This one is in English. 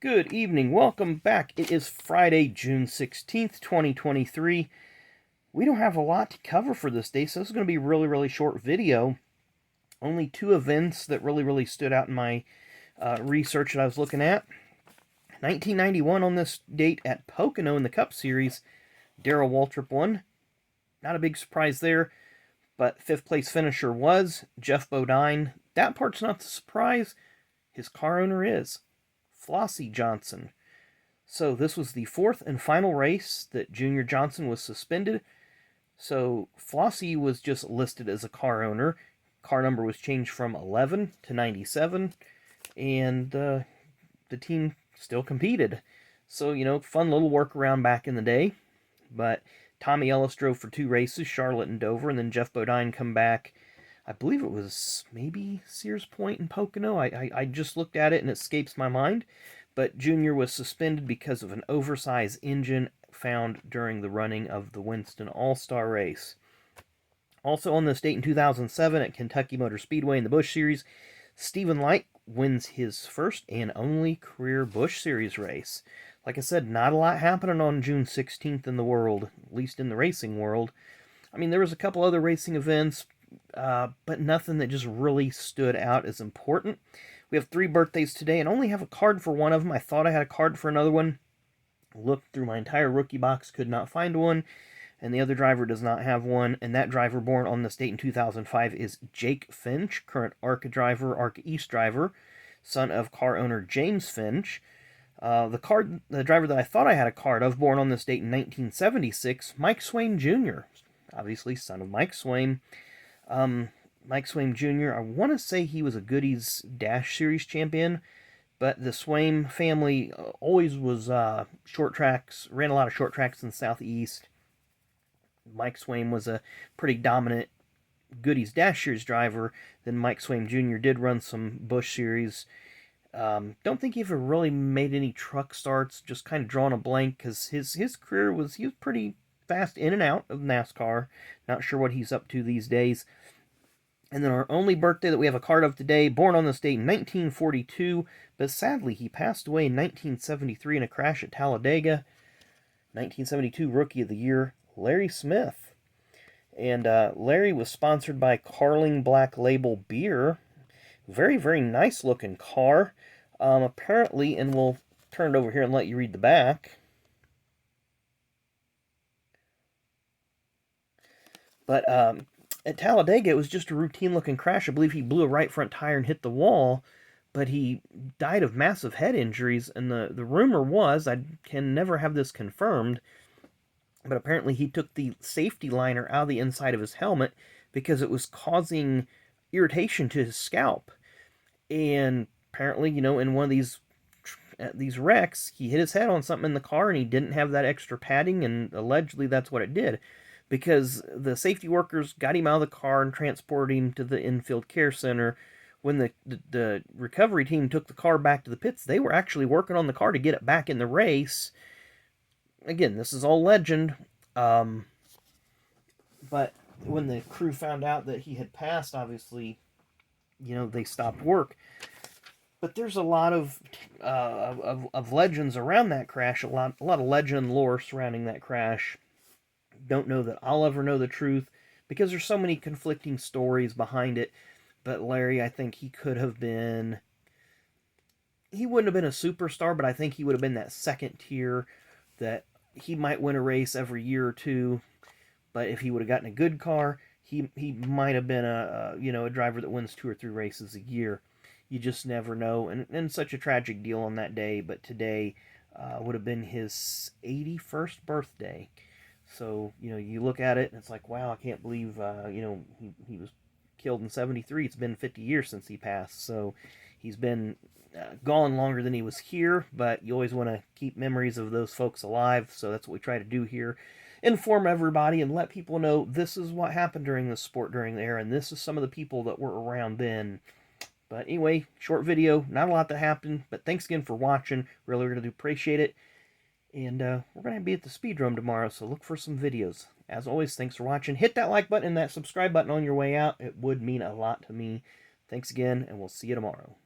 Good evening. Welcome back. It is Friday, June 16th, 2023. We don't have a lot to cover for this day, so this is going to be a really short video. Only two events that really stood out in my research that I was looking at. 1991 on this date at Pocono in the Cup Series, Darrell Waltrip won. Not a big surprise there, but fifth place finisher was Geoff Bodine. That part's not the surprise. His car owner is Flossie Johnson. So this was the fourth and final race that Junior Johnson was suspended. So Flossie was just listed as a car owner. Car number was changed from 11 to 97, and the team still competed. So, fun little workaround back in the day. But Tommy Ellis drove for two races, Charlotte and Dover, and then Geoff Bodine come back. I believe it was maybe Sears Point and Pocono. I just looked at it and it escapes my mind. But Junior was suspended because of an oversized engine found during the running of the Winston All-Star race. Also on this date in 2007 at Kentucky Motor Speedway in the Busch Series, Stephen Light wins his first and only career Busch Series race. Like I said, not a lot happening on June 16th in the world, at least in the racing world. I mean, there was a couple other racing events, but nothing that just really stood out as important. We have three birthdays today and only have a card for one of them. I thought I had a card for another one. Looked through my entire rookie box, could not find one. And the other driver does not have one. And that driver born on this date in 2005 is Jake Finch, current ARCA driver, ARCA East driver, son of car owner James Finch. The driver that I thought I had a card of, born on this date in 1976, Mike Swaim Jr., obviously son of Mike Swaim. Mike Swaim Jr., I want to say he was a Goodies Dash Series champion, but the Swaim family always was short tracks, ran a lot of short tracks in the Southeast. Mike Swaim was a pretty dominant Goodies Dash Series driver. Then Mike Swaim Jr. did run some Busch Series. Don't think he ever really made any truck starts, just kind of drawing a blank, because his career he was pretty fast in and out of NASCAR. Not sure what he's up to these days. And then our only birthday that we have a card of today, born on this date in 1942, but sadly he passed away in 1973 in a crash at Talladega. 1972 Rookie of the Year, Larry Smith. And Larry was sponsored by Carling Black Label Beer. Very nice looking car. Apparently, and we'll turn it over here and let you read the back. But at Talladega, it was just a routine-looking crash. I believe he blew a right front tire and hit the wall, but he died of massive head injuries, and the rumor was, I can never have this confirmed, but apparently he took the safety liner out of the inside of his helmet because it was causing irritation to his scalp. And apparently, in one of these wrecks, he hit his head on something in the car, and he didn't have that extra padding, and allegedly that's what it did. Because the safety workers got him out of the car and transported him to the infield care center. When the recovery team took the car back to the pits, they were actually working on the car to get it back in the race. Again, this is all legend. But when the crew found out that he had passed, obviously, they stopped work. But there's a lot of legends around that crash, a lot of legend lore surrounding that crash. Don't know that I'll ever know the truth because there's so many conflicting stories behind it. But Larry, I think he wouldn't have been a superstar, but I think he would have been that second tier that he might win a race every year or two. But if he would have gotten a good car, he might have been a driver that wins 2 or 3 races a year. You just never know. And such a tragic deal on that day, but today would have been his 81st birthday. So, you look at it and it's like, wow, I can't believe, he was killed in 73. It's been 50 years since he passed. So he's been gone longer than he was here, but you always want to keep memories of those folks alive. So that's what we try to do here. Inform everybody and let people know this is what happened during the sport during the era, and this is some of the people that were around then. But anyway, short video, not a lot that happened, but thanks again for watching. Really appreciate it. And we're going to be at the Speedrome tomorrow, so look for some videos. As always, thanks for watching. Hit that like button and that subscribe button on your way out. It would mean a lot to me. Thanks again, and we'll see you tomorrow.